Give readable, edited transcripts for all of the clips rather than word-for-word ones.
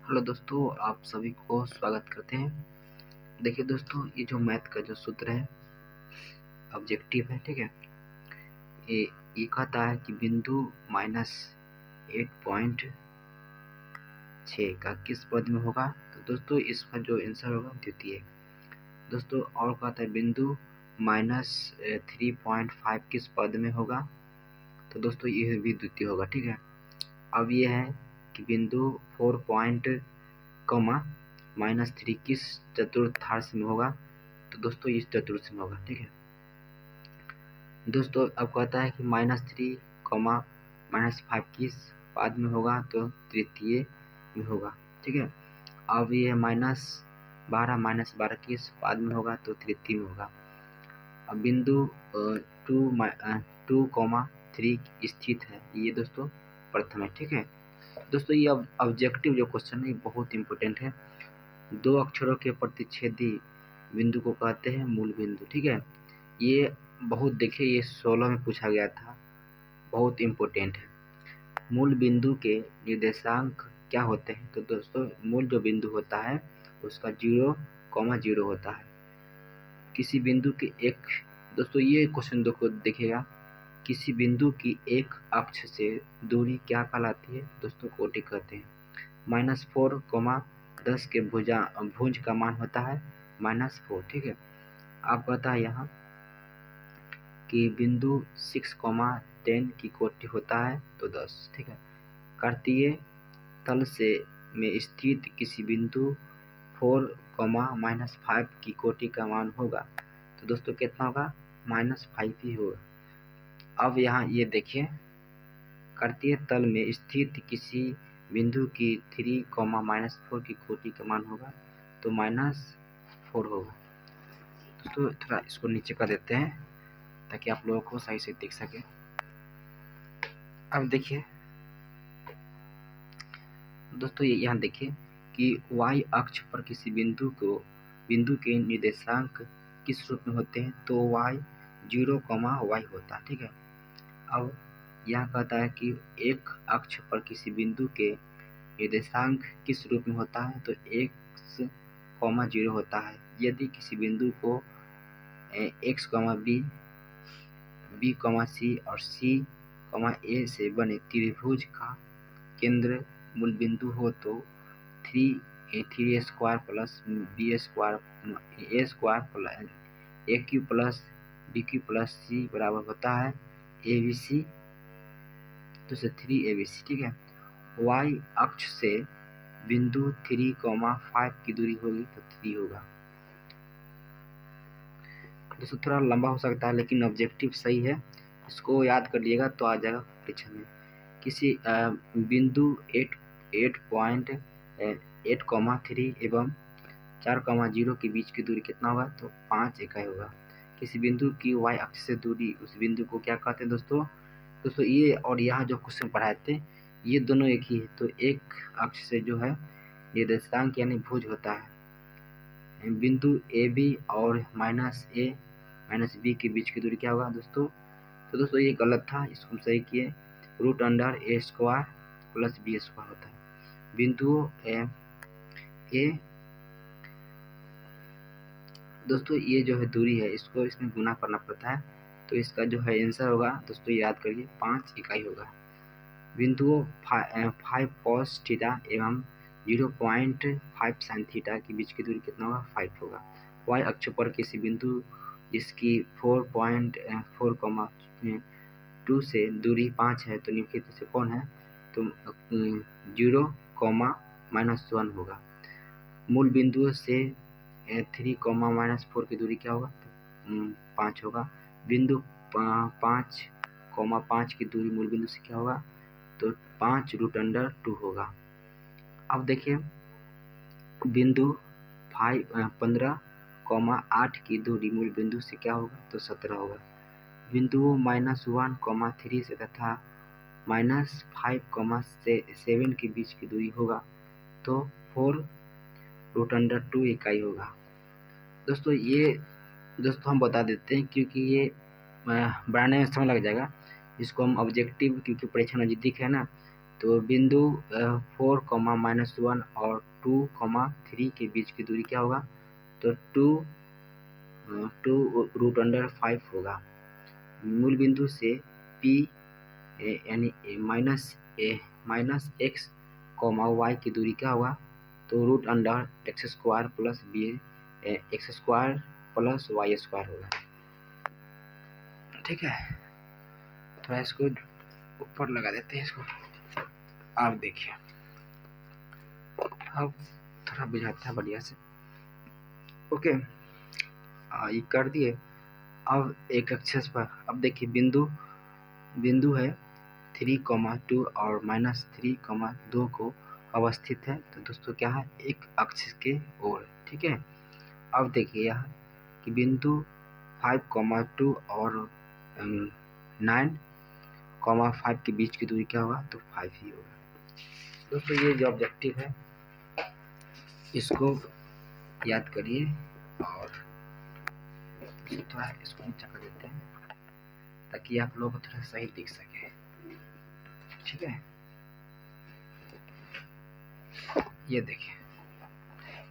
Hello दोस्तों, आप सभी को स्वागत करते हैं। देखिए दोस्तों, ये जो मैथ का जो सूत्र है, ऑब्जेक्टिव है, ठीक है। ये ये कहता है कि बिंदु -8.6 का किस पद में होगा। तो दोस्तों इसका जो आंसर होगा द्वितीय। दोस्तों और कहता है बिंदु -3.5 किस पद में होगा। तो दोस्तों ये भी द्वितीय होगा, ठीक है। अब ये है कि बिंदु 4.3 किस चतुर्थांश में होगा। तो दोस्तों इस चतुर्थ में होगा, ठीक है। दोस्तों अब कहता है कि -3, -5 किस पाद में होगा। तो तृतीय में होगा, ठीक है। अब ये -12 किस पाद में होगा। तो तृतीय में होगा। अब बिंदु 2,3 स्थित है, ये दोस्तों प्रथम है, ठीक है। दोस्तों ये अब ऑब्जेक्टिव जो क्वेश्चन है बहुत इंपॉर्टेंट है। दो अक्षरों के प्रतिच्छेदी बिंदु को कहते हैं मूल बिंदु, ठीक है। ये बहुत देखिए, ये 16 में पूछा गया था, बहुत इम्पोर्टेंट है। मूल बिंदु के निर्देशांक क्या होते हैं। तो दोस्तों मूल जो बिंदु होता है उसका 0,0 होता है। किसी बिंदु के एक, दोस्तों ये क्वेश्चन देखिएगा, किसी बिंदु की एक अक्ष से दूरी क्या कहलाती है। दोस्तों कोटि कहते हैं। -4, 10 के भुज का मान होता है -4, ठीक है। आप कहता है यहाँ कि बिंदु 6,10 की कोटि होता है तो 10, ठीक है। कार्तीय तल से में स्थित किसी बिंदु 4, -5 की कोटि का मान होगा। तो दोस्तों कितना होगा, -5 ही होगा। अब यहाँ ये देखिए, कार्तीय तल में स्थित किसी बिंदु की 3, -4 की कोटि का मान होगा तो -4 होगा। दोस्तों थोड़ा इसको नीचे कर देते हैं ताकि आप लोगों को सही से दिख सके। अब देखिए दोस्तों, ये यहाँ देखिए कि y अक्ष पर किसी बिंदु के निर्देशांक किस रूप में होते हैं। तो y 0, y होता है, ठीक है। अब यहाँ कहता है कि एक अक्ष पर किसी बिंदु के निर्देशांक किस रूप में होता है। तो x, 0 होता है। यदि किसी बिंदु को x, b, c और c, a से बने त्रिभुज का केंद्र मूल बिंदु हो तो 3a² plus b² a² plus aq plus bq plus c बराबर होता है abc, तो 3abc, ठीक है। y अक्ष से बिंदु 3,5 की दूरी होगी तो 3 होगा। दोस्तों थोड़ा लंबा हो सकता है लेकिन ऑब्जेक्टिव सही है, इसको याद कर लिएगा तो आ जाएगा परीक्षा में। किसी बिंदु 8.3 एवं 4,0 के बीच की दूरी कितना होगा। तो 5 इकाई होगा। किसी बिंदु की y अक्ष से दूरी, उस बिंदु को क्या कहते हैं दोस्तों ये और यहाँ जो क्वेश्चन पढ़ाए थे ये दोनों एक ही है। तो एक अक्ष से जो है निर्देशांक यानी भुज होता है। बिंदु AB और -a-b के बीच की दूरी क्या होगा दोस्तों। तो दोस्तों ये गलत था, इसको सही किए। √a² प्लस b² होता है। बिंदु ए दोस्तों ये जो है दूरी है, इसको इसमें गुना करना पड़ता है। तो इसका जो है आंसर होगा दोस्तों याद करिए 5 इकाई होगा। बिंदुओं 5 cos थीटा एवं 0.5 sin थीटा के बीच की दूरी कितना होगा, 5 होगा। y अक्ष पर किसी बिंदु जिसकी 4.4, 2 से दूरी 5 है तो निम्नलिखित में से कौन है। तो 0, -1 होगा। मूल बिंदुओं से 3, -4 की दूरी क्या होगा। तो 5 होगा। बिंदु 5, की दूरी मूल बिंदु से क्या होगा। तो 5√2 होगा। अब देखिए बिंदु 15,8 की दूरी मूल बिंदु से क्या होगा। तो 17 होगा। बिंदुओं -1, 3 से तथा -5, 7 के बीच की दूरी होगा तो 4√2 इकाई होगा। दोस्तों ये हम बता देते हैं क्योंकि ये बनाने में समय लग जाएगा। इसको हम ऑब्जेक्टिव, क्योंकि परीक्षा नज़दीक है ना, तो बिंदु 4, -1 और 2, 3 के बीच की दूरी क्या होगा? तो 2√5 होगा। मूल बिंदु से P यानी -x, y की दूरी क्या होगा? तो √x² plus x² plus y² होगा। ठीक है, थोड़ा इसको ऊपर लगा देते हैं इसको। आप देखिए, अब थोड़ा बुझाता है बढ़िया से। ओके, ये कर दिए। अब एक एक्सेस पर अब देखिए बिंदु है 3, 2 और -3, 2 को अवस्थित है। तो दोस्तों क्या है? एक अक्ष के ओर। ठीक है, अब देखिए यहाँ कि बिंदु 5, 2 और 9, 5 के बीच की दूरी क्या होगा? तो 5 ही होगा। दोस्तों ये जो ऑब्जेक्टिव है इसको याद करिए और थोड़ा इसको नीचा कर देते हैं ताकि आप लोग को थोड़ा सही दिख सके। ठीक है, ये देखिए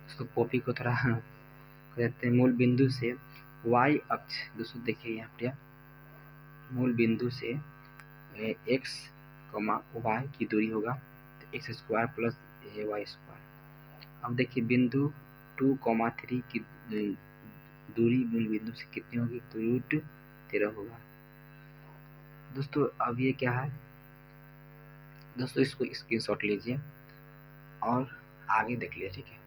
इसको कॉपी को थोड़ा कहते हैं। मूल बिंदु से y अक्ष, दोस्तों देखिए यहाँ पर मूल बिंदु से x, y की दूरी होगा तो x² प्लस y²। अब देखिए बिंदु 2, 3 की दूरी मूल बिंदु से कितनी होगी? तो √13 होगा। दोस्तों अब ये क्या है? दोस्तों इसको स्क्रीनशॉट लीजिए और आगे देख लीजिए। ठीक है।